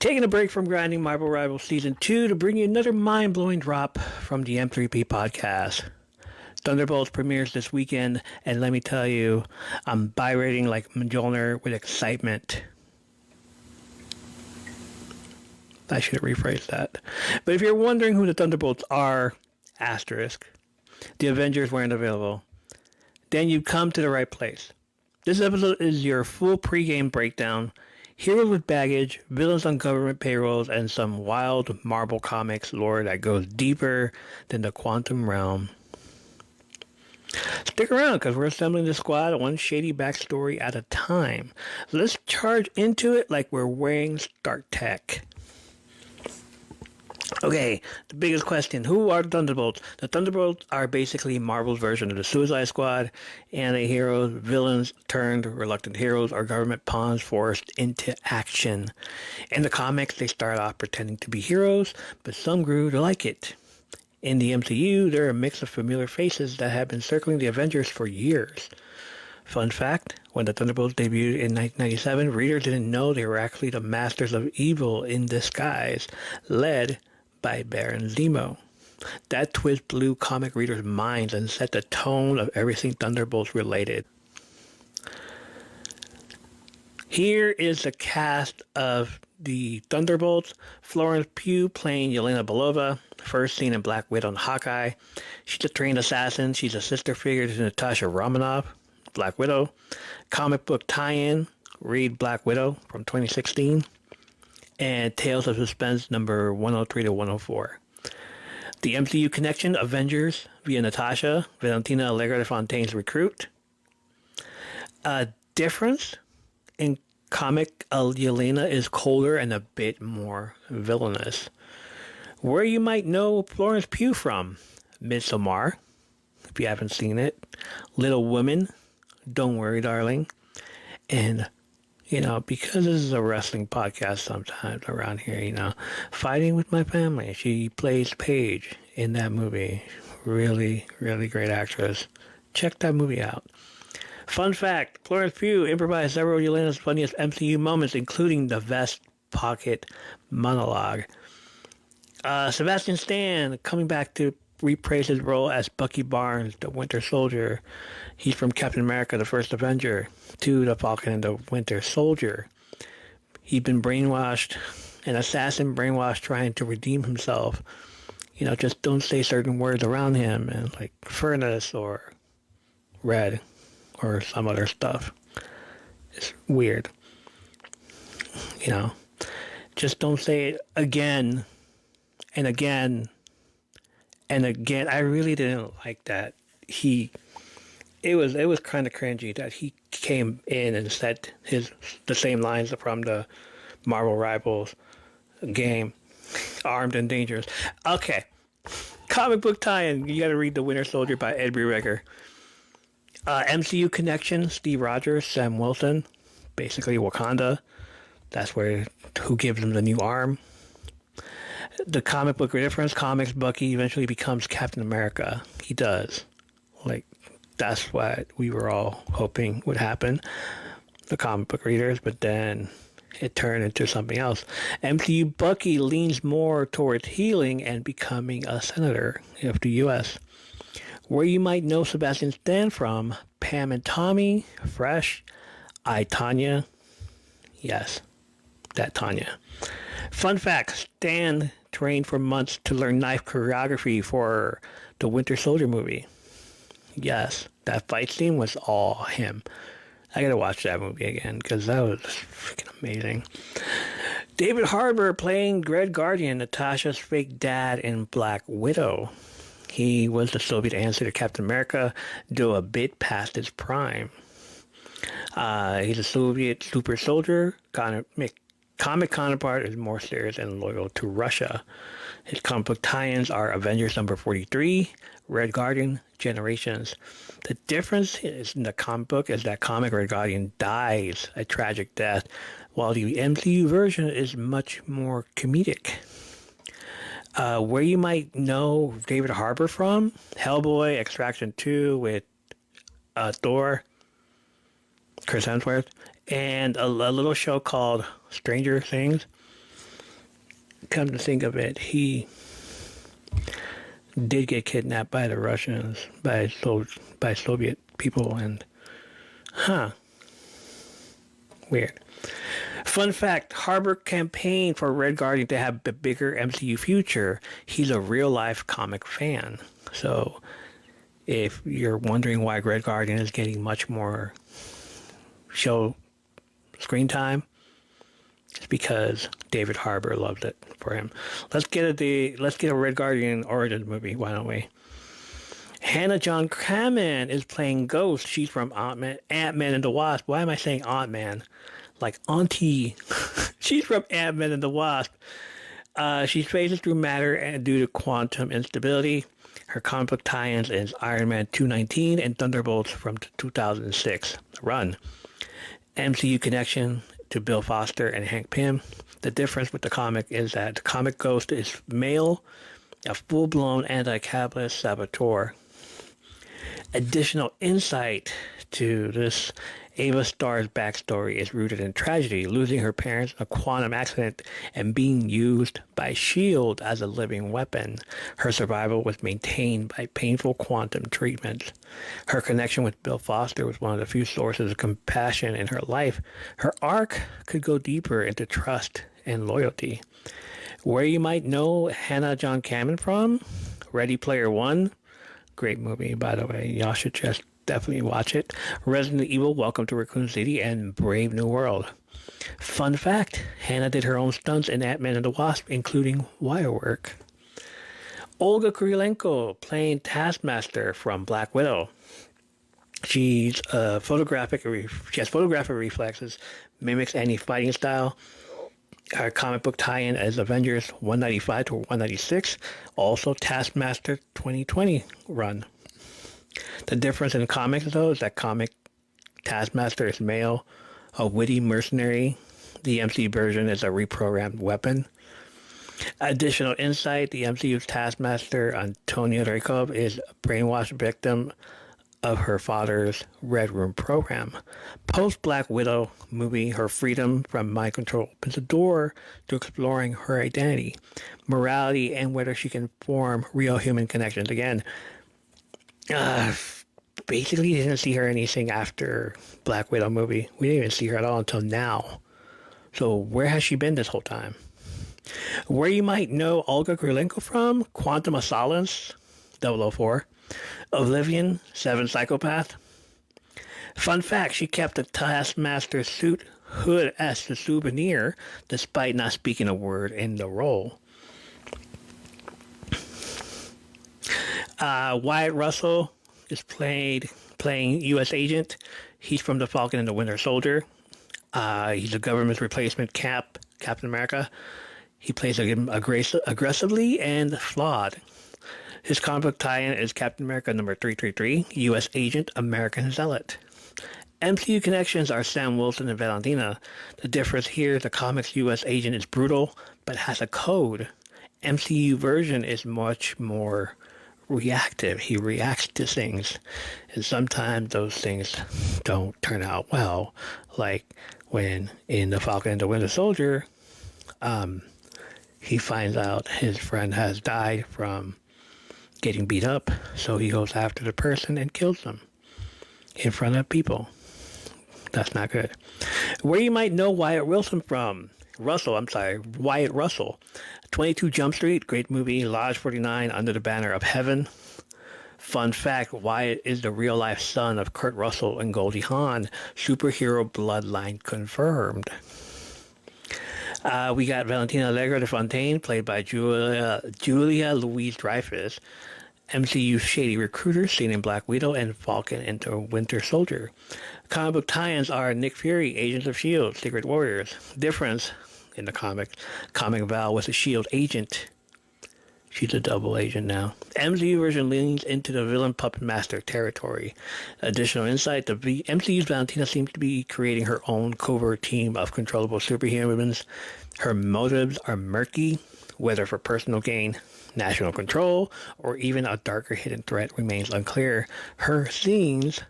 Taking a break from grinding Marvel Rivals Season 2 to bring you another mind-blowing drop from the M3P podcast. Thunderbolts premieres this weekend, and let me tell you, I'm buy-rating like Mjolnir with excitement. I should have rephrased that. But if you're wondering who the Thunderbolts are, asterisk, the Avengers weren't available, then you've come to the right place. This episode is your full pregame breakdown. Heroes with baggage, villains on government payrolls, and some wild Marvel Comics lore that goes deeper than the quantum realm. Stick around because we're assembling the squad one shady backstory at a time. So let's charge into it like we're wearing Start Tech. Okay, the biggest question. Who are the Thunderbolts? The Thunderbolts are basically Marvel's version of the Suicide Squad, and the heroes, villains turned reluctant heroes, or government pawns forced into action. In the comics, they start off pretending to be heroes, but some grew to like it. In the MCU, there are a mix of familiar faces that have been circling the Avengers for years. Fun fact, when the Thunderbolts debuted in 1997, readers didn't know they were actually the masters of evil in disguise, led by Baron Zemo. That twist blew comic readers' minds and set the tone of everything Thunderbolts related. Here is the cast of the Thunderbolts. Florence Pugh playing Yelena Belova, first seen in Black Widow and Hawkeye. She's a trained assassin. She's a sister figure to Natasha Romanoff, Black Widow. Comic book tie-in, read Black Widow from 2016. And Tales of Suspense number 103 to 104. The MCU connection, Avengers via Natasha, Valentina Allegra de Fontaine's recruit. A difference in comic, Yelena is colder and a bit more villainous. Where you might know Florence Pugh from, Midsommar, if you haven't seen it, Little Women, Don't Worry Darling, and because this is a wrestling podcast sometimes around here, Fighting with My Family. She plays Paige in that movie. Really, really great actress. Check that movie out. Fun fact, Florence Pugh improvised several of Yelena's funniest MCU moments, including the vest pocket monologue. Sebastian Stan coming back to reprise his role as Bucky Barnes, the Winter Soldier. He's from Captain America, the First Avenger, to the Falcon and the Winter Soldier. He's been brainwashed, an assassin brainwashed trying to redeem himself. Just don't say certain words around him, and like furnace or red or some other stuff. It's weird. Just don't say it again and again and again. I really didn't like that. It was kind of cringy that he came in and said the same lines from the Marvel Rivals game, Armed and Dangerous. Okay, comic book tie-in. You got to read The Winter Soldier by Ed Brubaker. MCU connection, Steve Rogers, Sam Wilson, basically Wakanda. That's who gives him the new arm. The comic book reference, comics, Bucky eventually becomes Captain America. He does. That's what we were all hoping would happen, the comic book readers, but then it turned into something else. MCU Bucky leans more towards healing and becoming a senator of the U.S. Where you might know Sebastian Stan from, Pam and Tommy, Fresh, I, Tanya. Yes, that Tanya. Fun fact, Stan trained for months to learn knife choreography for the Winter Soldier movie. Yes, that fight scene was all him. I gotta watch that movie again because that was freaking amazing. David Harbour playing Red Guardian, Natasha's fake dad in Black Widow. He was the Soviet answer to Captain America, though a bit past his prime. He's a Soviet super soldier. Comic counterpart is more serious and loyal to Russia. His comic book tie-ins are Avengers number 43, Red Guardian, Generations. The difference is in the comic book is that comic Red Guardian dies a tragic death, while the MCU version is much more comedic. Where you might know David Harbour from, Hellboy, Extraction 2 with Thor, Chris Hemsworth, and a little show called Stranger Things. come to think of it, he did get kidnapped by the Russians, by Soviet people, and weird. Fun fact, Harbor campaigned for Red Guardian to have a bigger MCU future. He's a real-life comic fan. So if you're wondering why Red Guardian is getting much more show screen time, it's because David Harbour loved it for him. Let's get a Red Guardian origin movie, why don't we? Hannah John Kamen is playing Ghost. She's from Ant-Man and the Wasp. Why am I saying Ant-Man? Like Auntie. She's from Ant-Man and the Wasp. She phases through matter and due to quantum instability. Her comic book tie-ins is Iron Man 219 and Thunderbolts from 2006. Run. MCU connection to Bill Foster and Hank Pym. The difference with the comic is that the comic Ghost is male, a full-blown anti-capitalist saboteur. Additional insight to this Ava Starr's backstory is rooted in tragedy, losing her parents in a quantum accident and being used by S.H.I.E.L.D. as a living weapon. Her survival was maintained by painful quantum treatment. Her connection with Bill Foster was one of the few sources of compassion in her life. Her arc could go deeper into trust and loyalty. Where you might know Hannah John Kamen from? Ready Player One. Great movie, by the way. Y'all should just definitely watch it. Resident Evil, Welcome to Raccoon City, and Brave New World. Fun fact, Hannah did her own stunts in Ant-Man and the Wasp, including wire work. Olga Kurylenko playing Taskmaster from Black Widow. She has photographic reflexes, mimics any fighting style. Our comic book tie-in is Avengers 195 to 196, also Taskmaster 2020 run. The difference in comics, though, is that comic Taskmaster is male, a witty mercenary. The MCU version is a reprogrammed weapon. Additional insight, the MCU's Taskmaster, Antonia Dreykov, is a brainwashed victim of her father's Red Room program. Post-Black Widow movie, her freedom from mind control opens the door to exploring her identity, morality, and whether she can form real human connections again. Basically, didn't see her anything after Black Widow movie. We didn't even see her at all until now. So where has she been this whole time? Where you might know Olga Kurylenko from? Quantum of Solace, 004. Oblivion, Seven Psychopath. Fun fact, she kept the Taskmaster suit hood as a souvenir, despite not speaking a word in the role. Wyatt Russell is playing U.S. agent. He's from The Falcon and the Winter Soldier. He's a government's replacement Captain America. He plays aggressively and flawed. His comic book tie-in is Captain America number 333, U.S. Agent, American Zealot. MCU connections are Sam Wilson and Valentina. The difference here, the comics U.S. Agent is brutal, but has a code. MCU version is much more reactive. He reacts to things, and sometimes those things don't turn out well. Like when in The Falcon and the Winter Soldier, he finds out his friend has died from getting beat up, so he goes after the person and kills them in front of people. That's not good. Where you might know Wyatt Russell from? Wyatt Russell. 22 Jump Street, great movie. Lodge 49, Under the Banner of Heaven. Fun fact, Wyatt is the real-life son of Kurt Russell and Goldie Hawn. Superhero bloodline confirmed. We got Valentina Allegra de Fontaine, played by Julia Louis-Dreyfus. MCU shady recruiter seen in Black Widow and Falcon and the Winter Soldier. Comic book tie-ins are Nick Fury, Agents of S.H.I.E.L.D., Secret Warriors. Difference in the comic Val was a S.H.I.E.L.D. agent. She's a double agent now. MCU version leans into the villain puppet master territory. Additional insight, the MCU's Valentina seems to be creating her own covert team of controllable superhumans. Her motives are murky, whether for personal gain, national control, or even a darker hidden threat remains unclear. Her scenes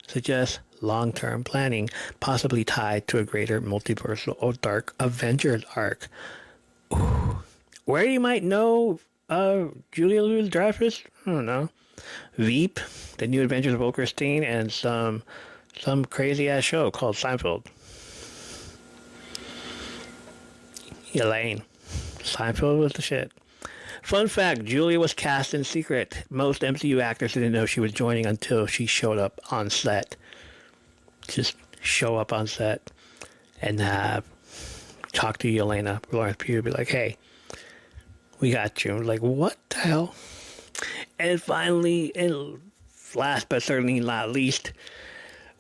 suggest long-term planning, possibly tied to a greater multiversal or dark Avengers arc. Ooh. Where you might know Julia Louis-Dreyfus? I don't know. Veep, The New Adventures of Old Christine, and some crazy ass show called Seinfeld. Elaine. Seinfeld was the shit. Fun fact, Julia was cast in secret. Most MCU actors didn't know she was joining until she showed up on set. Just show up on set and talk to Yelena, Lawrence Pugh, be like, hey, we got you. Like, what the hell? And finally, and last but certainly not least,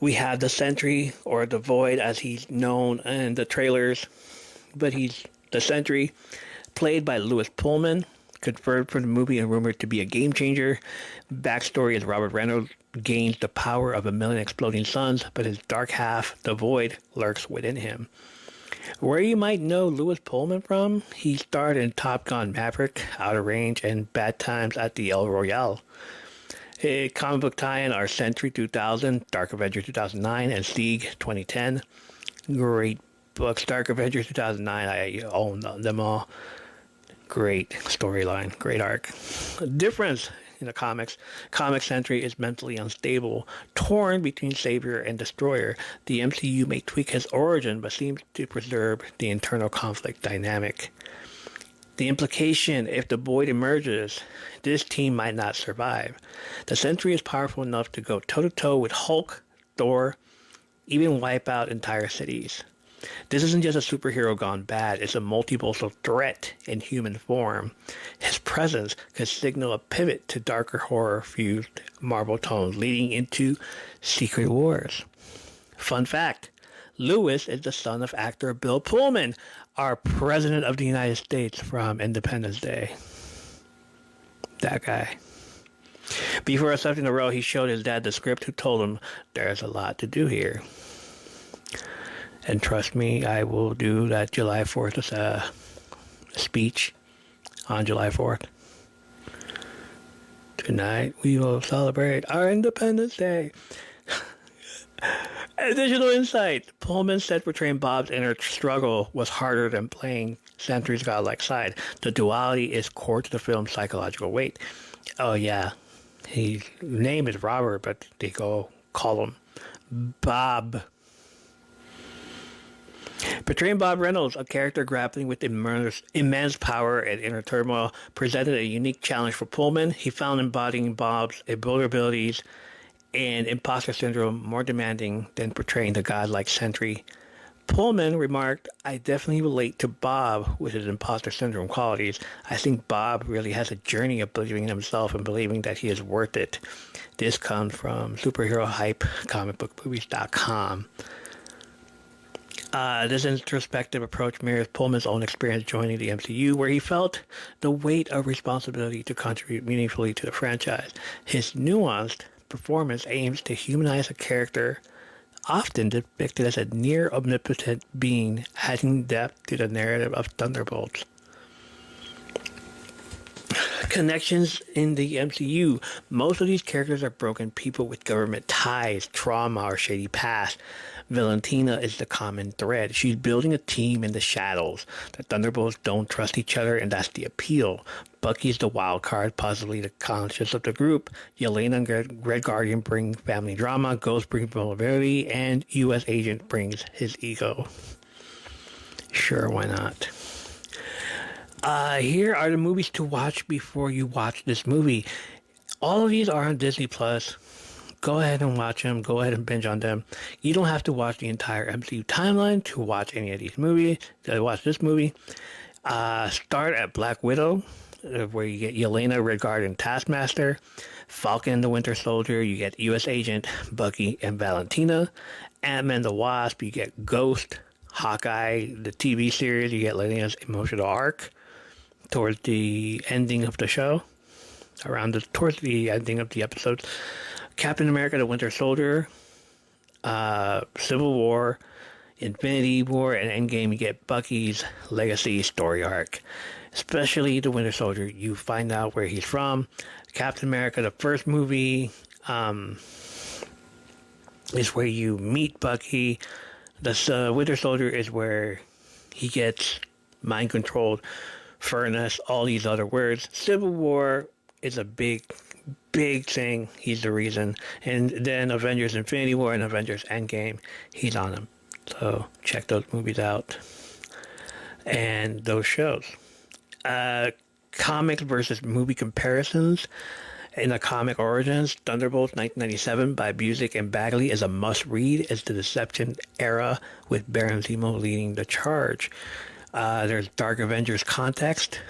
we have the Sentry, or the Void as he's known in the trailers. But he's the Sentry, played by Lewis Pullman, confirmed for the movie and rumored to be a game changer. Backstory is Robert Reynolds gains the power of 1,000,000 exploding suns, but his dark half, the Void, lurks within him. Where you might know Lewis Pullman from, he starred in Top Gun Maverick, Outer Range, and Bad Times at the El Royale. A comic book tie-in are Sentry 2000, Dark Avenger 2009, and Siege 2010. Great books. Dark Avenger 2009, I own them all. Great storyline, great arc. Difference in the comics. Comic Sentry is mentally unstable, torn between savior and destroyer. The MCU may tweak his origin, but seems to preserve the internal conflict dynamic. The implication, if the Void emerges, this team might not survive. The Sentry is powerful enough to go toe-to-toe with Hulk, Thor, even wipe out entire cities. This isn't just a superhero gone bad, it's a multiversal threat in human form. His presence could signal a pivot to darker horror-fused Marvel tones, leading into Secret Wars. Fun fact, Lewis is the son of actor Bill Pullman, our President of the United States from Independence Day. That guy. Before accepting the role, he showed his dad the script, who told him, there's a lot to do here. And trust me, I will do that July 4th speech on July 4th. Tonight, we will celebrate our Independence Day. Additional insight. Pullman said portraying Bob's inner struggle was harder than playing Sentry's godlike side. The duality is core to the film's psychological weight. Oh, yeah. His name is Robert, but they call him Bob. Portraying Bob Reynolds, a character grappling with immense power and inner turmoil, presented a unique challenge for Pullman. He found embodying Bob's vulnerabilities and imposter syndrome more demanding than portraying the godlike Sentry. Pullman remarked, I definitely relate to Bob with his imposter syndrome qualities. I think Bob really has a journey of believing in himself and believing that he is worth it. This comes from Superhero Hype, comicbookmovies.com. This introspective approach mirrors Pullman's own experience joining the MCU, where he felt the weight of responsibility to contribute meaningfully to the franchise. His nuanced performance aims to humanize a character often depicted as a near omnipotent being, adding depth to the narrative of Thunderbolts. Connections in the MCU. Most of these characters are broken people with government ties, trauma, or shady past. Valentina is the common thread. She's building a team in the shadows. The Thunderbolts don't trust each other, and that's the appeal. Bucky's the wild card, possibly the conscience of the group. Yelena and Red Guardian bring family drama. Ghost brings vulnerability, and U.S. Agent brings his ego. Sure, why not? Here are the movies to watch before you watch this movie. All of these are on Disney Plus. Go ahead and watch them. Go ahead and binge on them. You don't have to watch the entire MCU timeline to watch any of these movies. To watch this movie. Start at Black Widow, where you get Yelena, Red Guardian, Taskmaster. Falcon and the Winter Soldier, you get U.S. Agent, Bucky, and Valentina. Ant-Man the Wasp, you get Ghost, Hawkeye, the TV series, you get Yelena's emotional arc towards the ending of the show. Towards the ending of the episode. Captain America, the Winter Soldier, Civil War, Infinity War, and Endgame, you get Bucky's legacy story arc. Especially the Winter Soldier, you find out where he's from. Captain America, the first movie, is where you meet Bucky. The Winter Soldier is where he gets mind controlled furnace, all these other words. Civil War is a big thing. He's the reason. And then Avengers Infinity War and Avengers Endgame, he's on them. So check those movies out and those shows. Comics versus movie comparisons. In the comic origins, Thunderbolts 1997 by Busiek and Bagley is a must-read. It's the Deception era with Baron Zemo leading the charge. There's Dark Avengers context.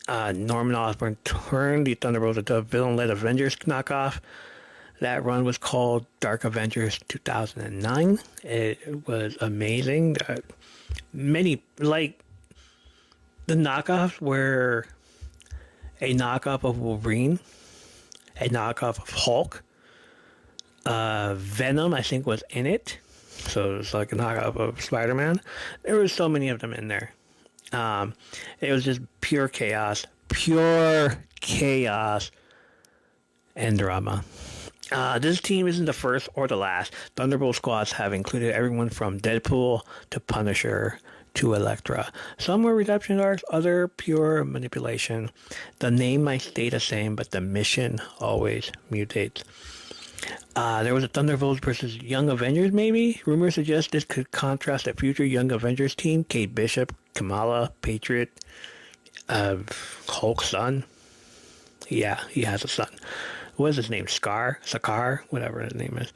Norman Osborn turned the Thunderbolts into a villain-led Avengers knockoff. That run was called Dark Avengers 2009. It was amazing. Many, like, the knockoffs were a knockoff of Wolverine, a knockoff of Hulk. Venom, I think, was in it. So it's like a knockoff of Spider-Man. There were so many of them in there. It was just pure chaos and drama. This team isn't the first or the last. Thunderbolt squads have included everyone from Deadpool to Punisher to Elektra. Some were redemption arcs, other pure manipulation. The name might stay the same, but the mission always mutates. There was a Thunderbolts versus Young Avengers, maybe? Rumors suggest this could contrast a future Young Avengers team. Kate Bishop, Kamala, Patriot, Hulk's son. Yeah, he has a son. What is his name? Sakar? Whatever his name is.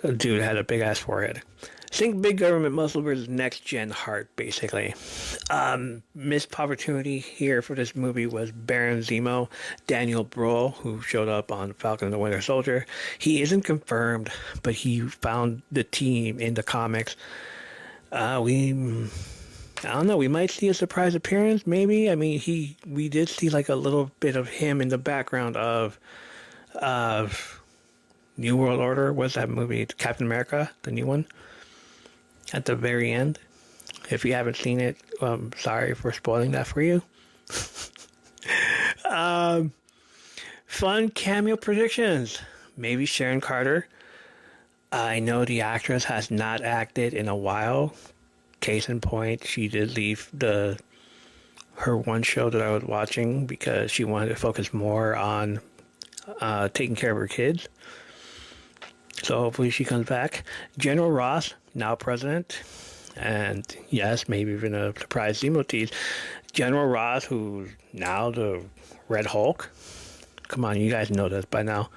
The dude had a big-ass forehead. Think big government muscle versus next-gen heart, basically. Missed opportunity here for this movie was Baron Zemo, Daniel Bruhl, who showed up on Falcon and the Winter Soldier. He isn't confirmed, but he found the team in the comics. I don't know, we might see a surprise appearance, maybe. I mean, we did see like a little bit of him in the background of New World Order. What's that movie? Captain America, the new one? At the very end. If you haven't seen it, sorry for spoiling that for you. Fun cameo predictions. Maybe Sharon Carter. I know the actress has not acted in a while. Case in point, she did leave her one show that I was watching because she wanted to focus more on taking care of her kids. So hopefully she comes back. General Ross, now president, and yes, maybe even a surprise Zemo tease. General Ross, who's now the Red Hulk. Come on, you guys know this by now.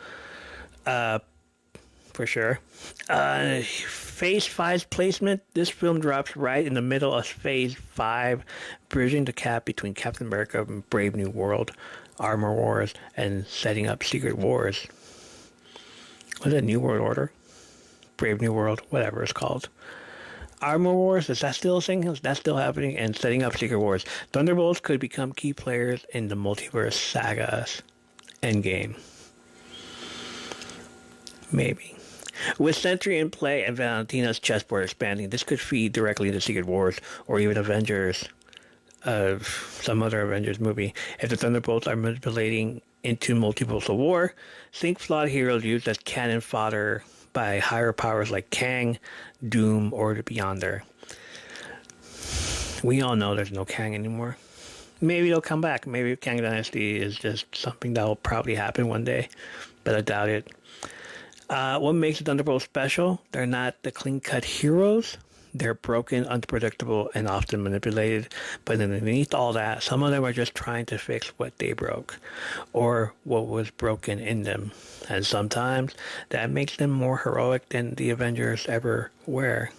For sure. Phase 5's placement. This film drops right in the middle of Phase 5, bridging the gap between Captain America and Brave New World, Armor Wars, and setting up Secret Wars. Was it New World Order? Brave New World, whatever it's called. Armor Wars, is that still a thing? Is that still happening? And setting up Secret Wars. Thunderbolts could become key players in the multiverse sagas endgame. Maybe. With Sentry in play and Valentina's chessboard expanding, this could feed directly into Secret Wars or even Avengers, some other Avengers movie. If the Thunderbolts are manipulating into multiversal war, think flawed heroes used as cannon fodder by higher powers like Kang, Doom, or the Beyonder. We all know there's no Kang anymore. Maybe they'll come back. Maybe Kang Dynasty is just something that will probably happen one day, but I doubt it. What makes the Thunderbolts special? They're not the clean-cut heroes. They're broken, unpredictable, and often manipulated. But underneath all that, some of them are just trying to fix what they broke or what was broken in them. And sometimes that makes them more heroic than the Avengers ever were.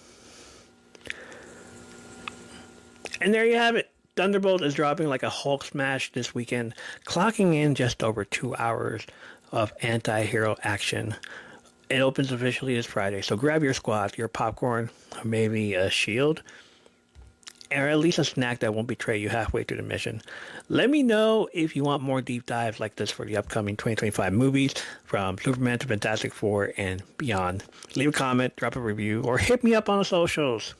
And there you have it. Thunderbolt is dropping like a Hulk smash this weekend, clocking in just over 2 hours of anti-hero action. It opens officially this Friday, so grab your squad, your popcorn, or maybe a shield, or at least a snack that won't betray you halfway through the mission. Let me know if you want more deep dives like this for the upcoming 2025 movies, from Superman to Fantastic Four and beyond. Leave a comment, drop a review, or hit me up on the socials.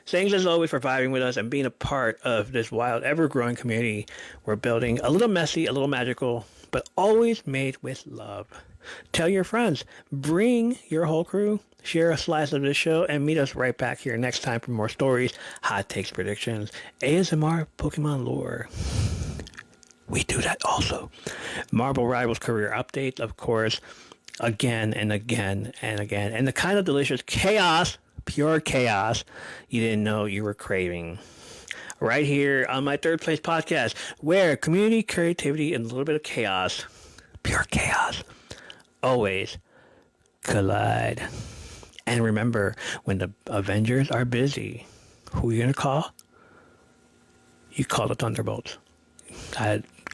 Thanks as always for vibing with us and being a part of this wild, ever-growing community we're building. A little messy, a little magical, but always made with love. Tell your friends, bring your whole crew, share a slice of this show, and meet us right back here next time for more stories, hot takes, predictions, ASMR, Pokemon lore. we do that also. Marvel Rivals career update, of course, again and again and again. And the kind of delicious chaos, pure chaos, you didn't know you were craving. Right here on my Third Place podcast, where community, creativity, and a little bit of chaos, pure chaos, always collide. And remember, when the Avengers are busy, who are you going to call? You call the Thunderbolts.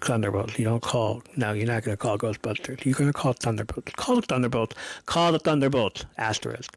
Thunderbolts. You don't call. No, you're not going to call Ghostbusters. You're going to call Thunderbolts. Call the Thunderbolts. Call the Thunderbolts. Asterisk.